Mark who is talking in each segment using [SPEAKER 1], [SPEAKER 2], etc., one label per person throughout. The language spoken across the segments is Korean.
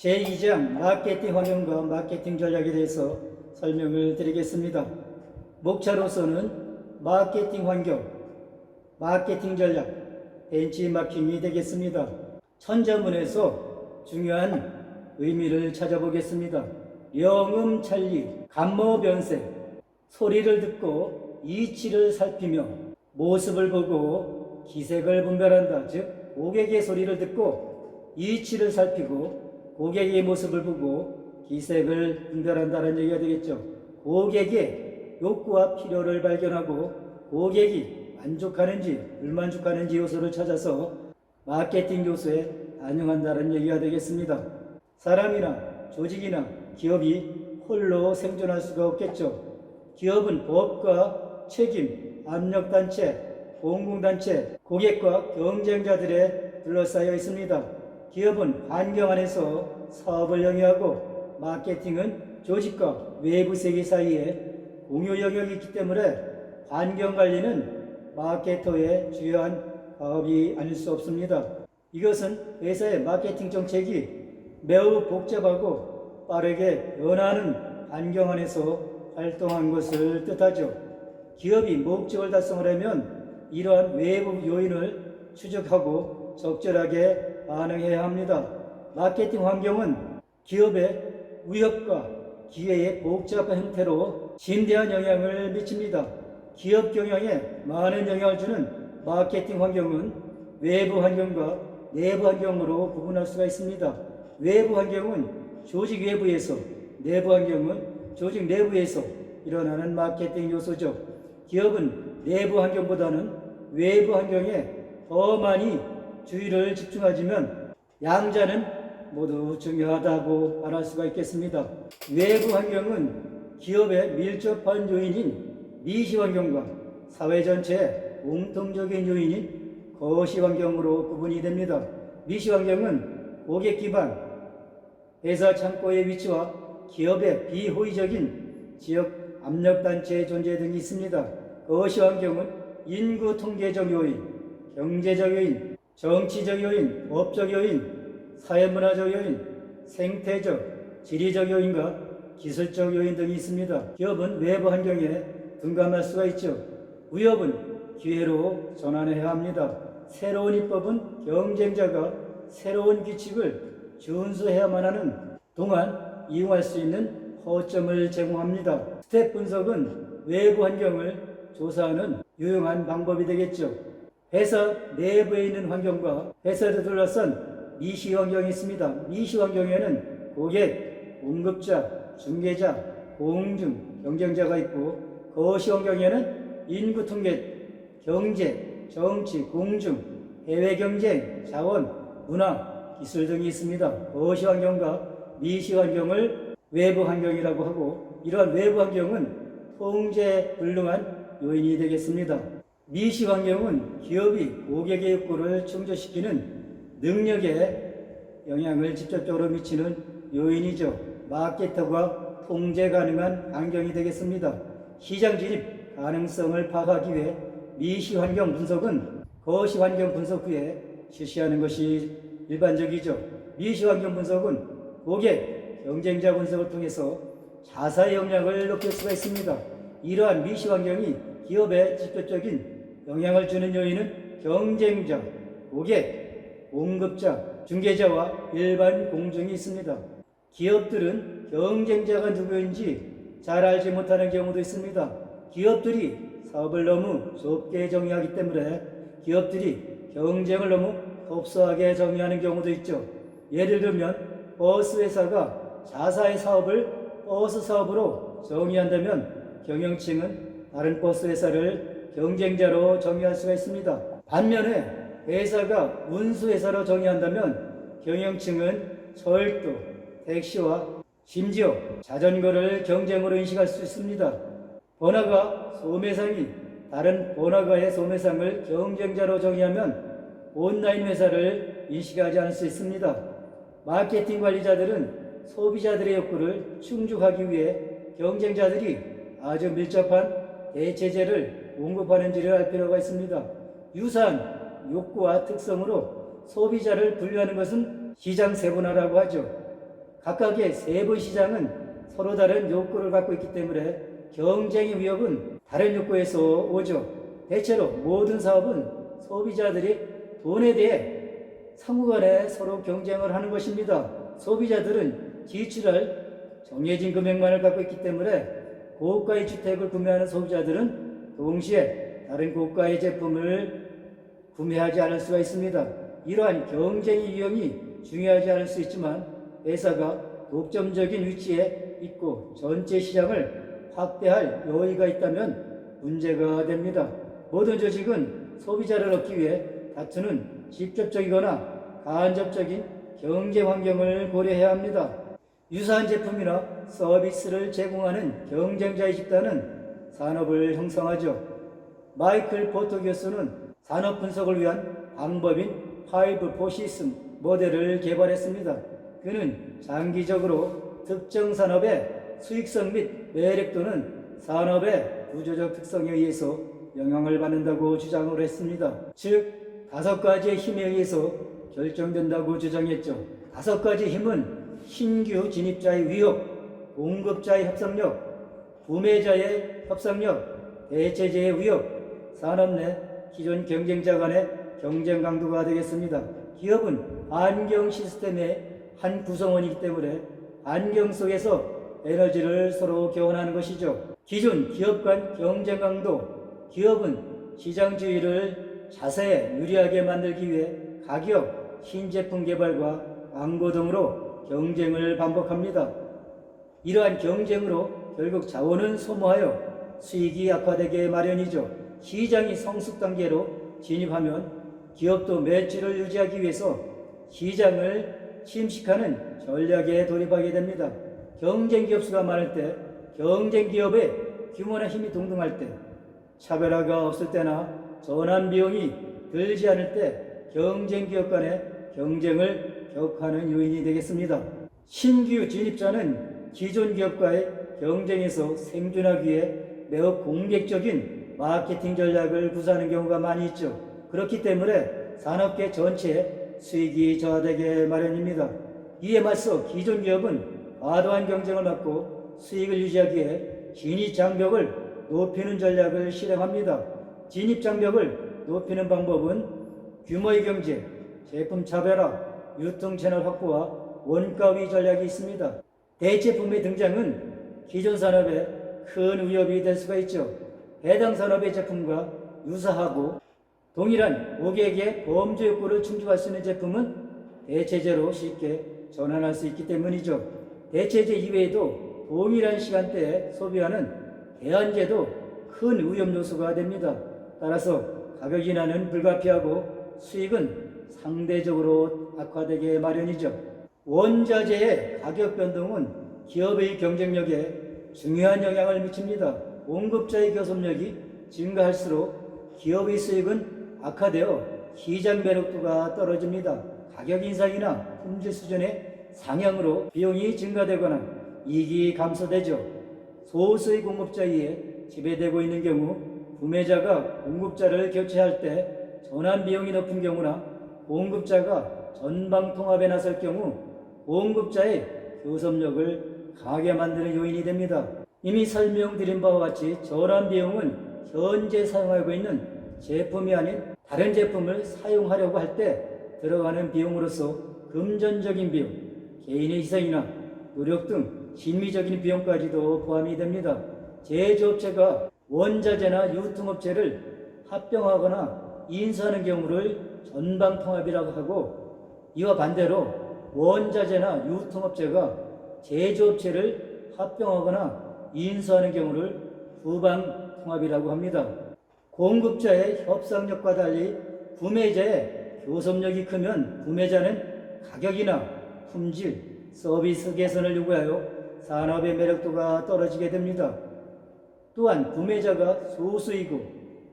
[SPEAKER 1] 제2장 마케팅 환경과 마케팅 전략에 대해서 설명을 드리겠습니다. 목차로서는 마케팅 환경, 마케팅 전략, 벤치마킹이 되겠습니다. 천자문에서 중요한 의미를 찾아보겠습니다. 영음찰리, 감모변색, 소리를 듣고 이치를 살피며 모습을 보고 기색을 분별한다. 즉 고객의 소리를 듣고 이치를 살피고 고객의 모습을 보고 기색을 분별한다는 얘기가 되겠죠. 고객의 욕구와 필요를 발견하고 고객이 만족하는지 불만족하는지 요소를 찾아서 마케팅 요소에 반영한다는 얘기가 되겠습니다. 사람이나 조직이나 기업이 홀로 생존할 수가 없겠죠. 기업은 법과 책임, 압력단체, 공공단체, 고객과 경쟁자들에 둘러싸여 있습니다. 기업은 환경 안에서 사업을 영위하고 마케팅은 조직과 외부 세계 사이에 공유 영역이 있기 때문에 환경 관리는 마케터의 주요한 과업이 아닐 수 없습니다. 이것은 회사의 마케팅 정책이 매우 복잡하고 빠르게 변화하는 환경 안에서 활동한 것을 뜻하죠. 기업이 목적을 달성하려면 이러한 외부 요인을 추적하고 적절하게 반응해야 합니다. 마케팅 환경은 기업의 위협과 기회의 복잡한 형태로 심대한 영향을 미칩니다. 기업 경영에 많은 영향을 주는 마케팅 환경은 외부 환경과 내부 환경으로 구분할 수가 있습니다. 외부 환경은 조직 외부에서, 내부 환경은 조직 내부에서 일어나는 마케팅 요소죠. 기업은 내부 환경보다는 외부 환경에 더 많이 주의를 집중하지만 양자는 모두 중요하다고 말할 수가 있겠습니다. 외부 환경은 기업의 밀접한 요인인 미시 환경과 사회 전체의 공통적인 요인인 거시 환경으로 구분이 됩니다. 미시 환경은 고객 기반, 회사 창고의 위치와 기업의 비호의적인 지역 압력단체의 존재 등이 있습니다. 거시 환경은 인구 통계적 요인, 경제적 요인, 정치적 요인, 법적 요인, 사회문화적 요인, 생태적, 지리적 요인과 기술적 요인 등이 있습니다. 기업은 외부 환경에 둔감할 수가 있죠. 위협은 기회로 전환해야 합니다. 새로운 입법은 경쟁자가 새로운 규칙을 준수해야만 하는 동안 이용할 수 있는 허점을 제공합니다. 스텝 분석은 외부 환경을 조사하는 유용한 방법이 되겠죠. 회사 내부에 있는 환경과 회사를 둘러싼 미시 환경이 있습니다. 미시 환경에는 고객, 공급자, 중개자, 공중, 경쟁자가 있고 거시 환경에는 인구 통계, 경제, 정치, 공중, 해외 경쟁, 자원, 문화, 기술 등이 있습니다. 거시 환경과 미시 환경을 외부 환경이라고 하고 이러한 외부 환경은 통제 불능한 요인이 되겠습니다. 미시 환경은 기업이 고객의 욕구를 충족시키는 능력에 영향을 직접적으로 미치는 요인이죠. 마케터가 통제 가능한 환경이 되겠습니다. 시장 진입 가능성을 파악하기 위해 미시 환경 분석은 거시 환경 분석 후에 실시하는 것이 일반적이죠. 미시 환경 분석은 고객, 경쟁자 분석을 통해서 자사의 역량을 높일 수가 있습니다. 이러한 미시 환경이 기업에 직접적인 영향을 주는 요인은 경쟁자, 고객, 공급자, 중개자와 일반 공중이 있습니다. 기업들은 경쟁자가 누구인지 잘 알지 못하는 경우도 있습니다. 기업들이 사업을 너무 좁게 정의하기 때문에 기업들이 경쟁을 너무 협소하게 정의하는 경우도 있죠. 예를 들면 버스 회사가 자사의 사업을 버스 사업으로 정의한다면 경영층은 다른 버스 회사를 경쟁자로 정의할 수가 있습니다. 반면에 회사가 운수회사로 정의한다면 경영층은 철도, 택시와 심지어 자전거를 경쟁으로 인식할 수 있습니다. 번화가 소매상이 다른 번화가의 소매상을 경쟁자로 정의하면 온라인 회사를 인식하지 않을 수 있습니다. 마케팅 관리자들은 소비자들의 욕구를 충족하기 위해 경쟁자들이 아주 밀접한 대체제를 공급하는지를 알 필요가 있습니다. 유사한 욕구와 특성으로 소비자를 분류하는 것은 시장 세분화라고 하죠. 각각의 세부 시장은 서로 다른 욕구를 갖고 있기 때문에 경쟁의 위협은 다른 욕구에서 오죠. 대체로 모든 사업은 소비자들이 돈에 대해 상호간에 서로 경쟁을 하는 것입니다. 소비자들은 지출할 정해진 금액만을 갖고 있기 때문에 고가의 주택을 구매하는 소비자들은 동시에 다른 고가의 제품을 구매하지 않을 수가 있습니다. 이러한 경쟁의 유형이 중요하지 않을 수 있지만 회사가 독점적인 위치에 있고 전체 시장을 확대할 여유가 있다면 문제가 됩니다. 모든 조직은 소비자를 얻기 위해 다투는 직접적이거나 간접적인 경쟁 환경을 고려해야 합니다. 유사한 제품이나 서비스를 제공하는 경쟁자의 집단은 산업을 형성하죠. 마이클 포터 교수는 산업 분석을 위한 방법인 5포시슨 모델을 개발했습니다. 그는 장기적으로 특정 산업의 수익성 및 매력 또는 산업의 구조적 특성에 의해서 영향을 받는다고 주장을 했습니다. 즉 5가지의 힘에 의해서 결정된다고 주장했죠. 5가지 힘은 신규 진입자의 위협, 공급자의 협상력, 구매자의 협상력, 대체제의 위협, 산업 내 기존 경쟁자 간의 경쟁 강도가 되겠습니다. 기업은 안경 시스템의 한 구성원이기 때문에 안경 속에서 에너지를 서로 교환하는 것이죠. 기존 기업 간 경쟁 강도, 기업은 시장주의를 자세에 유리하게 만들기 위해 가격, 신제품 개발과 광고 등으로 경쟁을 반복합니다. 이러한 경쟁으로 결국 자원은 소모하여 수익이 악화되게 마련이죠. 시장이 성숙 단계로 진입하면 기업도 매출을 유지하기 위해서 시장을 침식하는 전략에 돌입하게 됩니다. 경쟁 기업 수가 많을 때, 경쟁 기업의 규모나 힘이 동등할 때, 차별화가 없을 때나 전환 비용이 들지 않을 때 경쟁 기업 간의 경쟁을 격하는 요인이 되겠습니다. 신규 진입자는 기존 기업과의 경쟁에서 생존하기 위해 매우 공격적인 마케팅 전략을 구사하는 경우가 많이 있죠. 그렇기 때문에 산업계 전체의 수익이 저하되게 마련입니다. 이에 맞서 기존 기업은 과도한 경쟁을 막고 수익을 유지하기 위해 진입 장벽을 높이는 전략을 실행합니다. 진입 장벽을 높이는 방법은 규모의 경제, 제품 차별화, 유통 채널 확보와 원가위 전략이 있습니다. 대체품의 등장은 기존 산업에 큰 위협이 될 수가 있죠. 해당 산업의 제품과 유사하고 동일한 고객의 범죄 욕구를 충족할 수 있는 제품은 대체제로 쉽게 전환할 수 있기 때문이죠. 대체제 이외에도 동일한 시간대에 소비하는 대안제도 큰 위험 요소가 됩니다. 따라서 가격 인하는 불가피하고 수익은 상대적으로 악화되게 마련이죠. 원자재의 가격 변동은 기업의 경쟁력에 중요한 영향을 미칩니다. 공급자의 교섭력이 증가할수록 기업의 수익은 악화되어 시장 매력도가 떨어집니다. 가격 인상이나 품질 수준의 상향으로 비용이 증가되거나 이익이 감소되죠. 소수의 공급자에 의해 지배되고 있는 경우 구매자가 공급자를 교체할 때 전환 비용이 높은 경우나 공급자가 전방 통합에 나설 경우 공급자의 교섭력을 강하게 만드는 요인이 됩니다. 이미 설명드린 바와 같이 전환 비용은 현재 사용하고 있는 제품이 아닌 다른 제품을 사용하려고 할 때 들어가는 비용으로서 금전적인 비용, 개인의 희생이나 노력 등 심리적인 비용까지도 포함이 됩니다. 제조업체가 원자재나 유통업체를 합병하거나 인수하는 경우를 전방통합이라고 하고, 이와 반대로 원자재나 유통업체가 제조업체를 합병하거나 인수하는 경우를 후방통합이라고 합니다. 공급자의 협상력과 달리 구매자의 교섭력이 크면 구매자는 가격이나 품질, 서비스 개선을 요구하여 산업의 매력도가 떨어지게 됩니다. 또한 구매자가 소수이고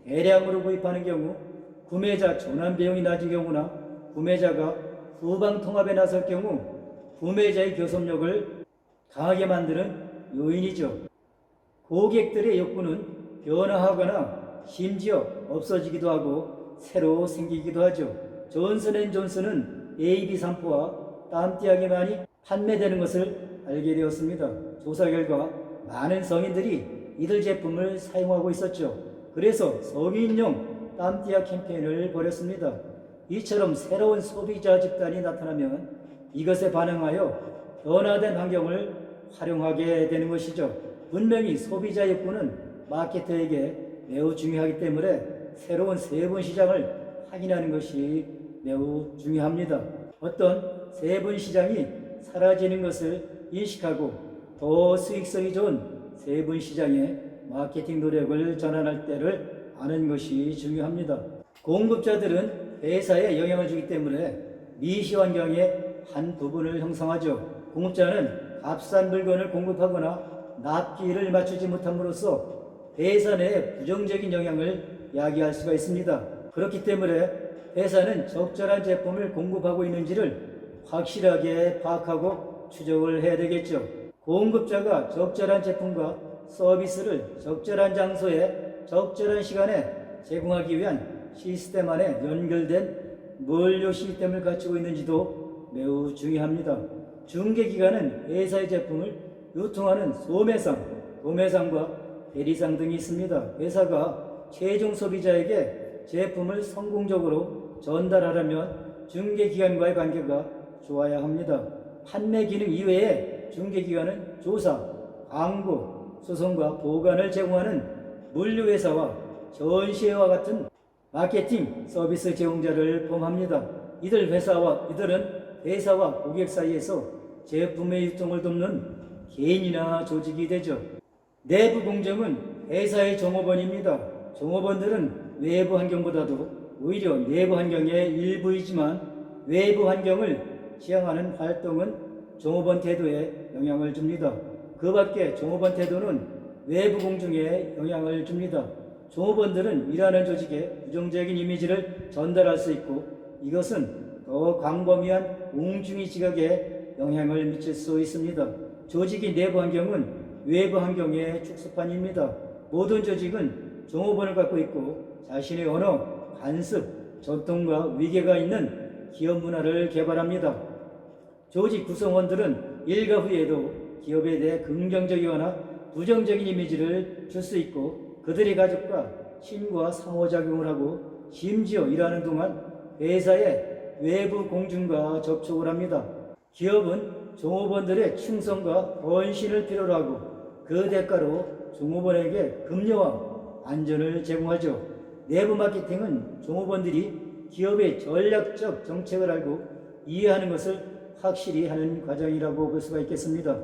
[SPEAKER 1] 대량으로 구입하는 경우 구매자 전환 비용이 낮은 경우나 구매자가 후방 통합에 나설 경우 구매자의 교섭력을 강하게 만드는 요인이죠. 고객들의 욕구는 변화하거나 심지어 없어지기도 하고 새로 생기기도 하죠. 존슨앤존슨은 AB3포와 땀띠약이 많이 판매되는 것을 알게 되었습니다. 조사 결과 많은 성인들이 이들 제품을 사용하고 있었죠. 그래서 성인용 땀띠아 캠페인을 벌였습니다. 이처럼 새로운 소비자 집단이 나타나면 이것에 반응하여 변화된 환경을 활용하게 되는 것이죠. 분명히 소비자 욕구는 마케터에게 매우 중요하기 때문에 새로운 세분 시장을 확인하는 것이 매우 중요합니다. 어떤 세분 시장이 사라지는 것을 인식하고 더 수익성이 좋은 세분 시장에 마케팅 노력을 전환할 때를 아는 것이 중요합니다. 공급자들은 회사에 영향을 주기 때문에 미시 환경의 한 부분을 형성하죠. 공급자는 값싼 물건을 공급하거나 납기를 맞추지 못함으로써 회사 내에 부정적인 영향을 야기할 수가 있습니다. 그렇기 때문에 회사는 적절한 제품을 공급하고 있는지를 확실하게 파악하고 추적을 해야 되겠죠. 공급자가 적절한 제품과 서비스를 적절한 장소에 적절한 시간에 제공하기 위한 시스템 안에 연결된 물류 시스템을 갖추고 있는지도 매우 중요합니다. 중개기관은 회사의 제품을 유통하는 소매상, 도매상과 대리상 등이 있습니다. 회사가 최종 소비자에게 제품을 성공적으로 전달하려면 중개기관과의 관계가 좋아야 합니다. 판매 기능 이외에 중개기관은 조사, 광고, 소송과 보관을 제공하는 물류회사와 전시회와 같은 마케팅 서비스 제공자를 포함합니다. 이들은 회사와 고객 사이에서 제품의 유통을 돕는 개인이나 조직이 되죠. 내부 공정은 회사의 종업원입니다. 종업원들은 외부 환경보다도 오히려 내부 환경의 일부이지만 외부 환경을 지향하는 활동은 종업원 태도에 영향을 줍니다. 그 밖에 종업원 태도는 외부 공정에 영향을 줍니다. 종업원들은 일하는 조직에 부정적인 이미지를 전달할 수 있고 이것은 더 광범위한 공중위 지각에 영향을 미칠 수 있습니다. 조직의 내부 환경은 외부 환경의 축소판입니다. 모든 조직은 종업원을 갖고 있고 자신의 언어, 관습, 전통과 위계가 있는 기업 문화를 개발합니다. 조직 구성원들은 일과 후에도 기업에 대해 긍정적이거나 부정적인 이미지를 줄 수 있고 그들의 가족과 친구와 상호작용을 하고 심지어 일하는 동안 회사의 외부 공중과 접촉을 합니다. 기업은 종업원들의 충성과 헌신을 필요로 하고 그 대가로 종업원에게 급여와 안전을 제공하죠. 내부 마케팅은 종업원들이 기업의 전략적 정책을 알고 이해하는 것을 확실히 하는 과정이라고 볼 수가 있겠습니다.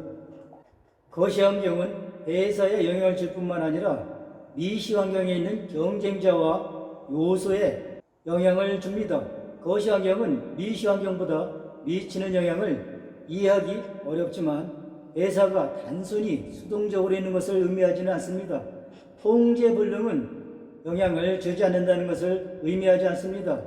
[SPEAKER 1] 거시 환경은 회사에 영향을 줄 뿐만 아니라 미시 환경에 있는 경쟁자와 요소에 영향을 줍니다. 거시 환경은 미시 환경보다 미치는 영향을 이해하기 어렵지만 회사가 단순히 수동적으로 있는 것을 의미하지는 않습니다. 통제 불능은 영향을 주지 않는다는 것을 의미하지 않습니다.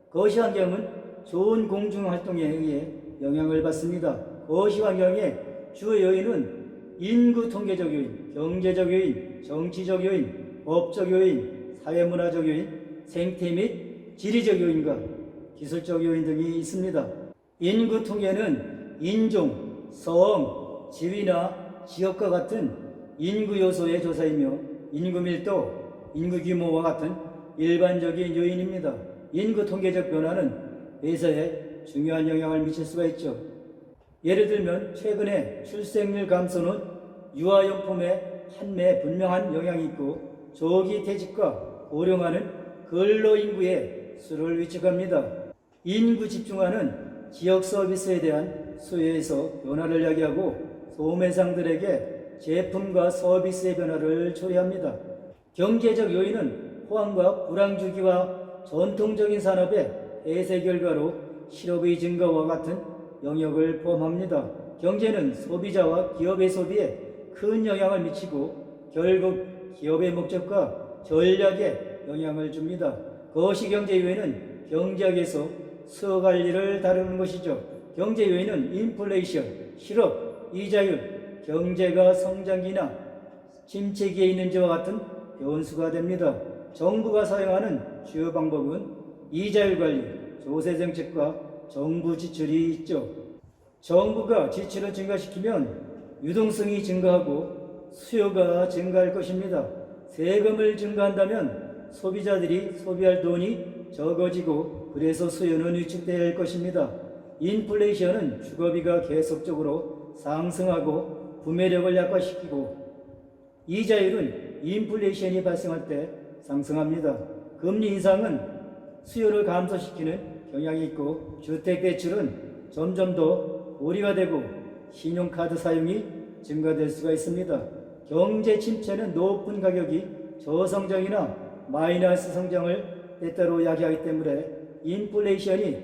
[SPEAKER 1] 거시 환경은 좋은 공중 활동에 의해 영향을 받습니다. 거시 환경의 주 요인은 인구 통계적 요인, 경제적 요인, 정치적 요인, 법적 요인, 사회문화적 요인, 생태 및 지리적 요인과 기술적 요인 등이 있습니다. 인구 통계는 인종, 성, 지위나 지역과 같은 인구 요소의 조사이며 인구 밀도, 인구 규모와 같은 일반적인 요인입니다. 인구 통계적 변화는 회사에 중요한 영향을 미칠 수가 있죠. 예를 들면 최근에 출생률 감소는 유아용품의 판매에 분명한 영향이 있고 조기 퇴직과 고령화는 근로인구의 수를 위축합니다. 인구 집중화는 지역 서비스에 대한 수요에서 변화를 야기하고 소매상들에게 제품과 서비스의 변화를 초래합니다. 경제적 요인은 호황과 불황주기와 전통적인 산업의 폐쇄 결과로 실업의 증가와 같은 영역을 포함합니다. 경제는 소비자와 기업의 소비에 큰 영향을 미치고 결국 기업의 목적과 전략에 영향을 줍니다. 거시경제 요인은 경제학에서 수관리를 다루는 것이죠. 경제 요인은 인플레이션, 실업, 이자율, 경제가 성장기나 침체기에 있는지와 같은 변수가 됩니다. 정부가 사용하는 주요 방법은 이자율 관리, 조세 정책과 정부 지출이 있죠. 정부가 지출을 증가시키면 유동성이 증가하고 수요가 증가할 것입니다. 세금을 증가한다면 소비자들이 소비할 돈이 적어지고 그래서 수요는 위축되어야 할 것입니다. 인플레이션은 주거비가 계속적으로 상승하고 구매력을 약화시키고 이자율은 인플레이션이 발생할 때 상승합니다. 금리 인상은 수요를 감소시키는 경향이 있고 주택대출은 점점 더 고리가 되고 신용카드 사용이 증가될 수가 있습니다. 경제 침체는 높은 가격이 저성장이나 마이너스 성장을 때때로 야기하기 때문에 인플레이션이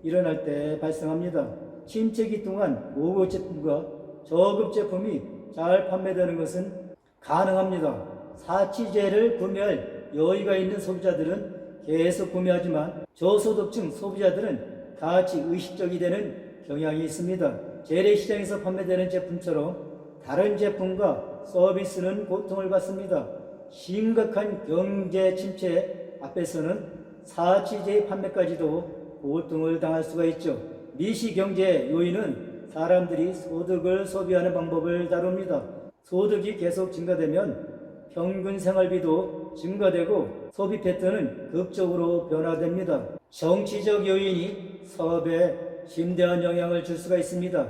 [SPEAKER 1] 일어날 때 발생합니다. 침체기 동안 고급 제품과 저급 제품이 잘 판매되는 것은 가능합니다. 사치제를 구매할 여유가 있는 소비자들은 계속 구매하지만 저소득층 소비자들은 가치 의식적이 되는 경향이 있습니다. 재래시장에서 판매되는 제품처럼 다른 제품과 서비스는 고통을 받습니다. 심각한 경제 침체 앞에서는 사치제의 판매까지도 고통을 당할 수가 있죠. 미시경제 요인은 사람들이 소득을 소비하는 방법을 다룹니다. 소득이 계속 증가되면 평균 생활비도 증가되고 소비 패턴은 극적으로 변화됩니다. 정치적 요인이 사업에 심대한 영향을 줄 수가 있습니다.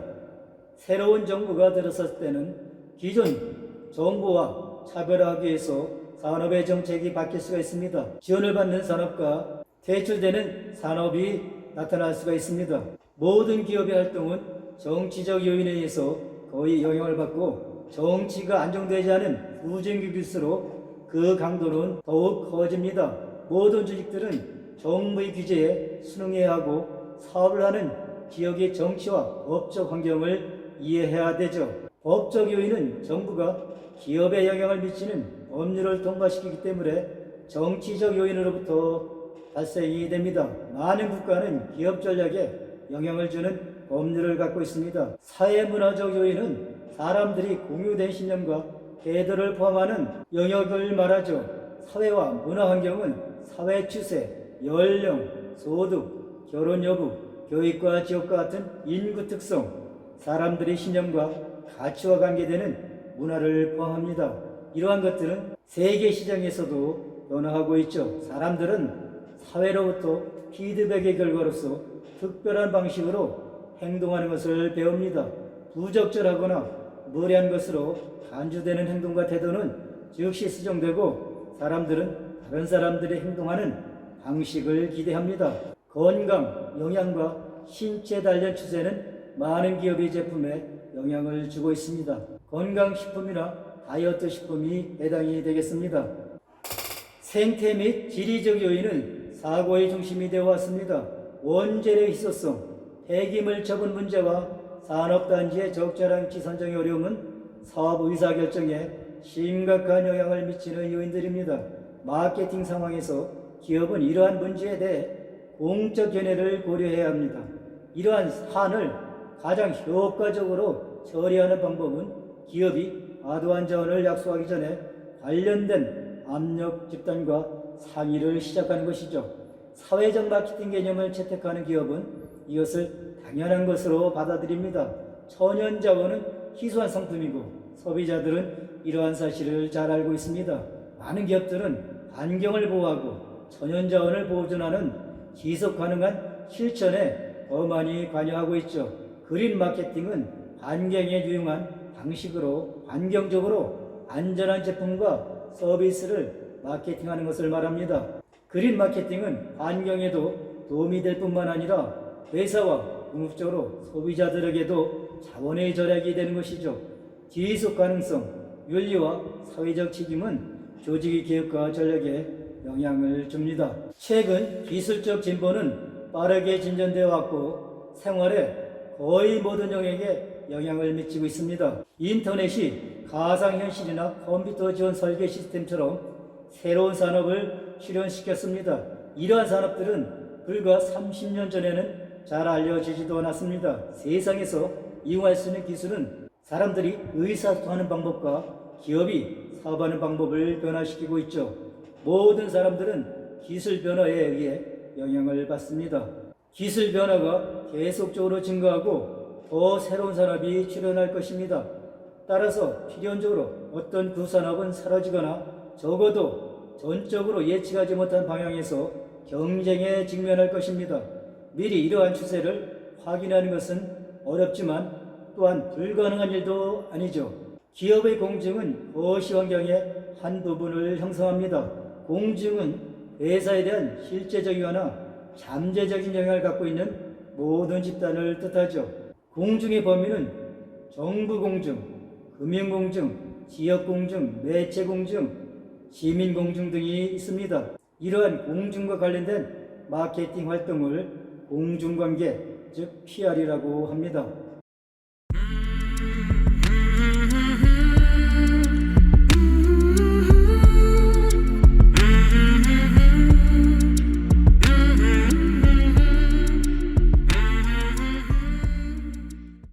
[SPEAKER 1] 새로운 정부가 들어섰을 때는 기존 정부와 차별화하기 위해서 산업의 정책이 바뀔 수가 있습니다. 지원을 받는 산업과 퇴출되는 산업이 나타날 수가 있습니다. 모든 기업의 활동은 정치적 요인에 의해서 거의 영향을 받고 정치가 안정되지 않은 후진국일수록 그 강도는 더욱 커집니다. 모든 조직들은 정부의 규제에 순응해야 하고 사업을 하는 지역의 정치와 법적 환경을 이해해야 되죠. 법적 요인은 정부가 기업에 영향을 미치는 법률을 통과시키기 때문에 정치적 요인으로부터 발생이 됩니다. 많은 국가는 기업 전략에 영향을 주는 법률을 갖고 있습니다. 사회문화적 요인은 사람들이 공유된 신념과 태도를 포함하는 영역을 말하죠. 사회와 문화 환경은 사회 추세, 연령, 소득, 결혼 여부, 교육과 지역과 같은 인구 특성, 사람들의 신념과 가치와 관계되는 문화를 포함합니다. 이러한 것들은 세계 시장에서도 변화하고 있죠. 사람들은 사회로부터 피드백의 결과로서 특별한 방식으로 행동하는 것을 배웁니다. 부적절하거나 무례한 것으로 간주되는 행동과 태도는 즉시 수정되고 사람들은 다른 사람들이 행동하는 방식을 기대합니다. 건강, 영양과 신체 단련 추세는 많은 기업의 제품에 영향을 주고 있습니다. 건강식품이나 다이어트 식품이 해당이 되겠습니다. 생태 및 지리적 요인은 사고의 중심이 되어 왔습니다. 원재료의 희소성, 폐기물 처분 문제와 산업단지의 적절한 위치 선정의 어려움은 사업 의사결정에 심각한 영향을 미치는 요인들입니다. 마케팅 상황에서 기업은 이러한 문제에 대해 공적 견해를 고려해야 합니다. 이러한 사안을 가장 효과적으로 처리하는 방법은 기업이 과도한 자원을 약속하기 전에 관련된 압력 집단과 상의를 시작하는 것이죠. 사회적 마케팅 개념을 채택하는 기업은 이것을 당연한 것으로 받아들입니다. 천연 자원은 희소한 상품이고 소비자들은 이러한 사실을 잘 알고 있습니다. 많은 기업들은 환경을 보호하고 천연 자원을 보존하는 지속 가능한 실천에 더 많이 관여하고 있죠. 그린 마케팅은 환경에 유용한 방식으로 환경적으로 안전한 제품과 서비스를 마케팅하는 것을 말합니다. 그린 마케팅은 환경에도 도움이 될 뿐만 아니라 회사와 궁극적으로 소비자들에게도 자원의 절약이 되는 것이죠. 지속 가능성, 윤리와 사회적 책임은 조직의 계획과 전략에 영향을 줍니다. 최근 기술적 진보는 빠르게 진전되어 왔고 생활의 거의 모든 영역에 영향을 미치고 있습니다. 인터넷이 가상현실이나 컴퓨터 지원 설계 시스템처럼 새로운 산업을 실현시켰습니다. 이러한 산업들은 불과 30년 전에는 잘 알려지지도 않았습니다. 세상에서 이용할 수 있는 기술은 사람들이 의사소통하는 방법과 기업이 사업하는 방법을 변화시키고 있죠. 모든 사람들은 기술 변화에 의해 영향을 받습니다. 기술 변화가 계속적으로 증가하고 더 새로운 산업이 출현할 것입니다. 따라서 필연적으로 어떤 구산업은 사라지거나 적어도 전적으로 예측하지 못한 방향에서 경쟁에 직면할 것입니다. 미리 이러한 추세를 확인하는 것은 어렵지만 또한 불가능한 일도 아니죠. 기업의 공증은 거시 환경의 한 부분을 형성합니다. 공증은 회사에 대한 실제적이거나 잠재적인 영향을 갖고 있는 모든 집단을 뜻하죠. 공증의 범위는 정부 공증, 금융 공증, 지역 공증, 매체 공증, 시민 공증 등이 있습니다. 이러한 공증과 관련된 마케팅 활동을 공중관계, 즉 PR이라고 합니다.